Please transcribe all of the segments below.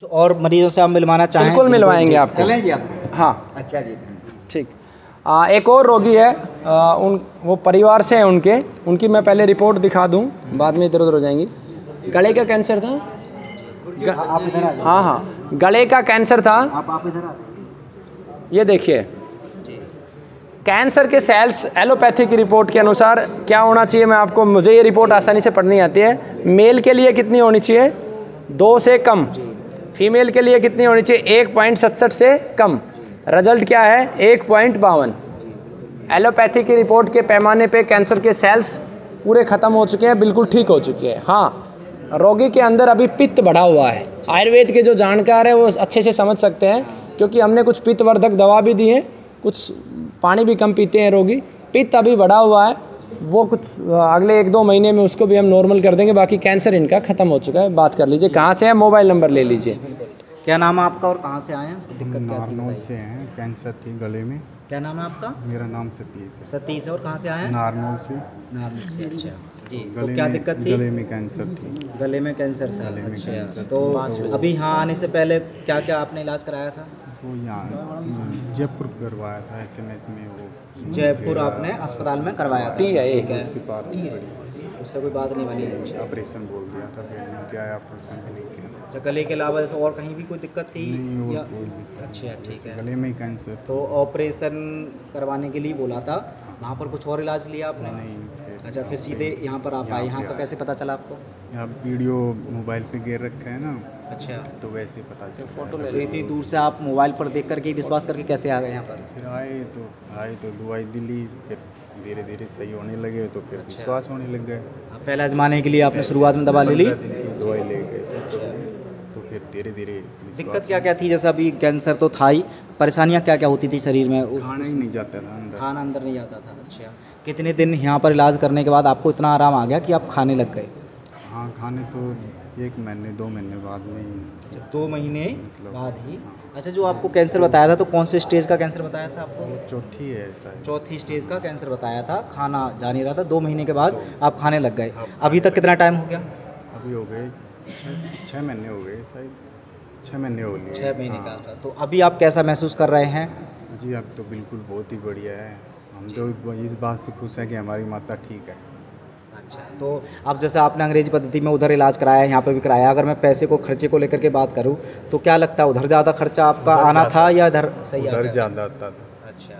और मरीजों से आप मिलवाना चाहें? बिल्कुल मिलवाएंगे आपको। चलें जी आप? हाँ अच्छा जी, ठीक। एक और रोगी है, वो परिवार से हैं उनकी मैं पहले रिपोर्ट दिखा दूं, बाद में इधर उधर हो जाएंगी। गले का कैंसर था। आप इधर आ जाइए। हाँ हाँ, गले का कैंसर था। आप इधर आ जाइए। ये देखिए, कैंसर के सेल्स एलोपैथी की रिपोर्ट के अनुसार क्या होना चाहिए, मुझे ये रिपोर्ट आसानी से पढ़नी आती है। मेल के लिए कितनी होनी चाहिए? 2 से कम। फीमेल के लिए कितनी होनी चाहिए? 1.67 से कम। रिजल्ट क्या है? 1.52। एलोपैथी की रिपोर्ट के पैमाने पे कैंसर के सेल्स पूरे ख़त्म हो चुके हैं, बिल्कुल ठीक हो चुके हैं। हाँ, रोगी के अंदर अभी पित्त बढ़ा हुआ है। आयुर्वेद के जो जानकार है वो अच्छे से समझ सकते हैं, क्योंकि हमने कुछ पित्तवर्धक दवा भी दी है, कुछ पानी भी कम पीते हैं रोगी। पित्त अभी बढ़ा हुआ है, वो कुछ अगले 1-2 महीने में उसको भी हम नॉर्मल कर देंगे। बाकी कैंसर इनका ख़त्म हो चुका है। बात कर लीजिए, कहाँ से है, मोबाइल नंबर ले लीजिए। क्या नाम है आपका और कहाँ से आए हैं? दिक्कत क्या थी? नारनौल से हैं, कैंसर थी गले में। क्या नाम है आपका? मेरा नाम सतीश है। सतीश है। और कहाँ से आए हैं? नारनौल से। नारनौल से। अच्छा जी, तो गले क्या में दिक्कत थी? गले में कैंसर थी। गले में कैंसर था। गले में अच्छा, कैंसर तो अभी यहाँ आने से पहले क्या क्या आपने इलाज कराया था? वो यहाँ जयपुर करवाया था, SMS में। वो जयपुर आपने अस्पताल में करवाया था? ठीक है, एक है। उससे कोई बात नहीं बनी? ऑपरेशन बोल दिया था, फिर नहीं किया, ऑपरेशन भी नहीं किया। अच्छा, गले के अलावा जैसे और कहीं भी कोई दिक्कत थी? नहीं, या और कोई दिक्कत। अच्छा, ठीक है। गले में ही कैंसर। तो ऑपरेशन करवाने के लिए बोला था, वहाँ पर कुछ और इलाज लिया आपने? नहीं, अच्छा, फिर सीधे यहाँ पर आप आए। यहाँ का कैसे पता चला आपको? यहाँ वीडियो मोबाइल पे गिर रखा है ना, अच्छा, तो वैसे पता चला। फोटो ले तो इतनी दूर से आप मोबाइल पर देख करके विश्वास करके कैसे आ गए यहाँ पर? फिर आए तो दवाई ली, फिर धीरे धीरे सही होने लगे, तो फिर विश्वास होने लग गए। पहले आजमाने के लिए आपने शुरुआत में दवा ले ली? दवाई ले गए तो फिर धीरे धीरे दिक्कत क्या क्या थी? जैसे अभी कैंसर तो था ही, परेशानियाँ क्या क्या होती थी शरीर में? खाना ही नहीं जाता था अंदर। खाना अंदर नहीं जाता था। अच्छा, कितने दिन यहाँ पर इलाज करने के बाद आपको इतना आराम आ गया कि आप खाने लग गए? हाँ, खाने तो 1 महीने 2 महीने बाद में ही। अच्छा, 2 महीने बाद ही? अच्छा, जो आपको कैंसर बताया था तो कौन से स्टेज का कैंसर बताया था आपको? चौथी है ऐसा है। चौथी स्टेज का कैंसर बताया था। खाना जा नहीं रहा था, 2 महीने के बाद आप खाने लग गए। अभी तक कितना टाइम हो गया? अभी हो गए 6 महीने हो गए शायद, 6 महीने हो गए। 6 महीने के आसपास। तो अभी आप कैसा महसूस कर रहे हैं? जी, अब तो बिल्कुल बहुत ही बढ़िया है। हम तो इस बात से खुश हैं कि हमारी माता ठीक है। अच्छा, तो अब जैसे आपने अंग्रेजी पद्धति में उधर इलाज कराया, यहाँ पे भी कराया, अगर मैं पैसे को खर्चे को लेकर के बात करूँ तो क्या लगता है, उधर ज़्यादा खर्चा आपका आना था या इधर सही? उधर ज़्यादा आता था। अच्छा,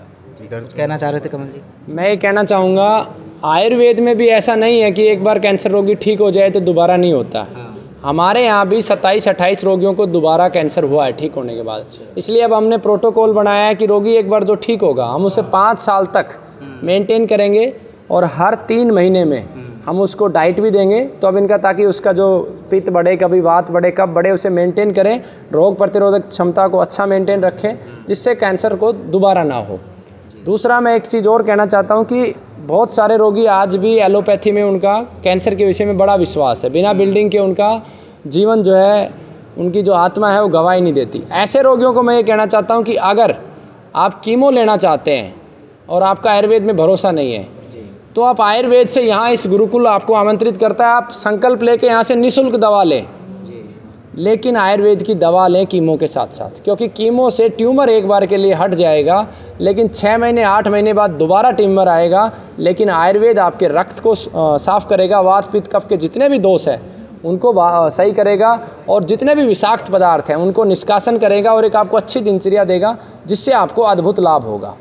इधर कुछ कहना चाह रहे थे कमल जी? मैं ये कहना चाहूँगा, आयुर्वेद में भी ऐसा नहीं है कि एक बार कैंसर रोगी ठीक हो जाए तो दोबारा नहीं होता। हमारे यहाँ भी 27-28 रोगियों को दोबारा कैंसर हुआ है ठीक होने के बाद। इसलिए अब हमने प्रोटोकॉल बनाया है कि रोगी एक बार जो ठीक होगा हम उसे 5 साल तक मेंटेन करेंगे, और हर 3 महीने में हम उसको डाइट भी देंगे। तो अब इनका, ताकि उसका जो पित्त बढ़े, कभी वात बढ़े, कब बढ़े, उसे मेंटेन करें, रोग प्रतिरोधक क्षमता को अच्छा मेंटेन रखें, जिससे कैंसर को दोबारा ना हो। दूसरा, मैं एक चीज़ और कहना चाहता हूँ कि बहुत सारे रोगी आज भी एलोपैथी में उनका कैंसर के विषय में बड़ा विश्वास है। बिना बिल्डिंग के उनका जीवन जो है, उनकी जो आत्मा है वो गवाही नहीं देती। ऐसे रोगियों को मैं ये कहना चाहता हूँ कि अगर आप कीमो लेना चाहते हैं और आपका आयुर्वेद में भरोसा नहीं है, तो आप आयुर्वेद से, यहाँ इस गुरुकुल आपको आमंत्रित करता है, आप संकल्प लेके यहाँ से निःशुल्क दवा लें। लेकिन आयुर्वेद की दवा लें कीमो के साथ साथ, क्योंकि कीमो से ट्यूमर एक बार के लिए हट जाएगा, लेकिन 6 महीने 8 महीने बाद दोबारा ट्यूमर आएगा। लेकिन आयुर्वेद आपके रक्त को साफ़ करेगा, वात पित्त कफ के जितने भी दोष हैं उनको सही करेगा, और जितने भी विषाक्त पदार्थ हैं उनको निष्कासन करेगा, और एक आपको अच्छी दिनचर्या देगा, जिससे आपको अद्भुत लाभ होगा।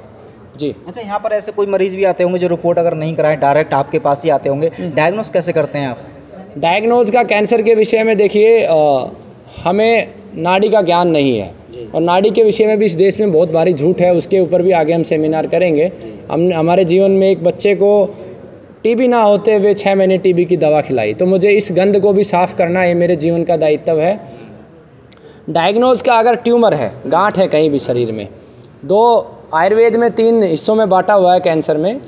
जी। अच्छा, यहाँ पर ऐसे कोई मरीज़ भी आते होंगे जो रिपोर्ट अगर नहीं कराएं, डायरेक्ट आपके पास ही आते होंगे, डायग्नोस कैसे करते हैं आप? डायग्नोज का कैंसर के विषय में देखिए, हमें नाड़ी का ज्ञान नहीं है, और नाड़ी के विषय में भी इस देश में बहुत भारी झूठ है, उसके ऊपर भी आगे हम सेमिनार करेंगे। हमारे जीवन में एक बच्चे को टीबी ना होते हुए 6 महीने टीबी की दवा खिलाई, तो मुझे इस गंध को भी साफ़ करना ये मेरे जीवन का दायित्व है। डायग्नोज का, अगर ट्यूमर है, गांठ है कहीं भी शरीर में, आयुर्वेद में 3 हिस्सों में बांटा हुआ है कैंसर में।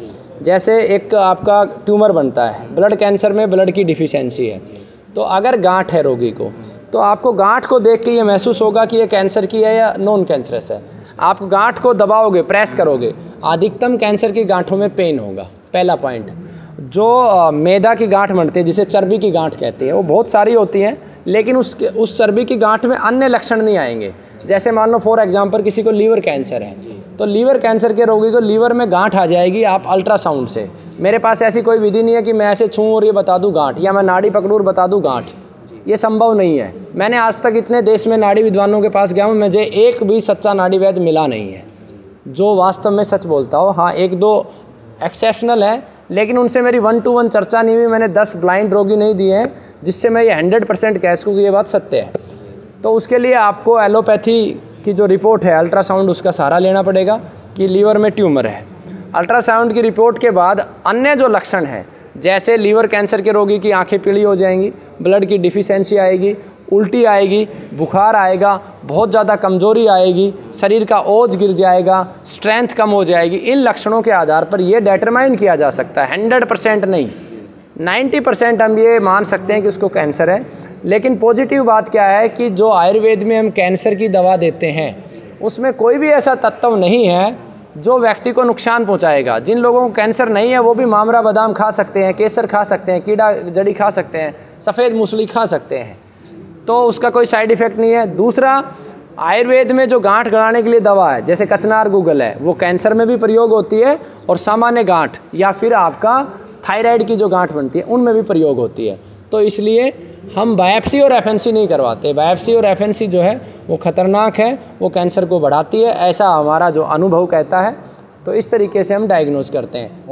जैसे एक आपका ट्यूमर बनता है, ब्लड कैंसर में ब्लड की डिफिशियंसी है, तो अगर गांठ है रोगी को, तो आपको गांठ को देख के ये महसूस होगा कि ये कैंसर की है या नॉन कैंसरस है। आप गांठ को दबाओगे, प्रेस करोगे, अधिकतम कैंसर की गांठों में पेन होगा। पहला पॉइंट। जो मैदा की गांठ बनती है, जिसे चर्बी की गांठ कहते हैं, वो बहुत सारी होती हैं, लेकिन उस चर्बी की गांठ में अन्य लक्षण नहीं आएंगे। जैसे मान लो फॉर एग्जांपल किसी को लीवर कैंसर है, तो लीवर कैंसर के रोगी को लीवर में गांठ आ जाएगी आप अल्ट्रासाउंड से। मेरे पास ऐसी कोई विधि नहीं है कि मैं ऐसे छूँ और ये बता दूँ गांठ, या मैं नाड़ी पकड़ूँ और बता दूँ गांठ, ये संभव नहीं है। मैंने आज तक इतने देश में नाड़ी विद्वानों के पास गया हूँ, मुझे एक भी सच्चा नाड़ी वैद्य मिला नहीं है जो वास्तव में सच बोलता हो। हाँ, एक दो एक्सेप्शनल है, लेकिन उनसे मेरी 1-to-1 चर्चा नहीं हुई। मैंने 10 ब्लाइंड रोगी नहीं दिए हैं जिससे मैं ये 100% कह सकूँ कि ये बात सत्य है। तो उसके लिए आपको एलोपैथी की जो रिपोर्ट है अल्ट्रासाउंड, उसका सहारा लेना पड़ेगा कि लीवर में ट्यूमर है। अल्ट्रासाउंड की रिपोर्ट के बाद अन्य जो लक्षण है, जैसे लीवर कैंसर के रोगी की आंखें पीली हो जाएंगी, ब्लड की डिफिशियंसी आएगी, उल्टी आएगी, बुखार आएगा, बहुत ज़्यादा कमज़ोरी आएगी, शरीर का ओज गिर जाएगा, स्ट्रेंथ कम हो जाएगी। इन लक्षणों के आधार पर ये डिटरमाइन किया जा सकता है, 100% नहीं, 90% हम ये मान सकते हैं कि उसको कैंसर है। लेकिन पॉजिटिव बात क्या है कि जो आयुर्वेद में हम कैंसर की दवा देते हैं उसमें कोई भी ऐसा तत्व नहीं है जो व्यक्ति को नुकसान पहुंचाएगा। जिन लोगों को कैंसर नहीं है वो भी मामरा बादाम खा सकते हैं, केसर खा सकते हैं, कीड़ा जड़ी खा सकते हैं, सफ़ेद मूसली खा सकते हैं, तो उसका कोई साइड इफ़ेक्ट नहीं है। दूसरा, आयुर्वेद में जो गांठ गड़ाने के लिए दवा है जैसे कचनार गूगल है, वो कैंसर में भी प्रयोग होती है और सामान्य गांठ या फिर आपका थायराइड की जो गांठ बनती है उनमें भी प्रयोग होती है। तो इसलिए हम बायोप्सी और एफएनसी नहीं करवाते। बायोप्सी और एफएनसी जो है वो ख़तरनाक है, वो कैंसर को बढ़ाती है, ऐसा हमारा जो अनुभव कहता है। तो इस तरीके से हम डायग्नोज करते हैं।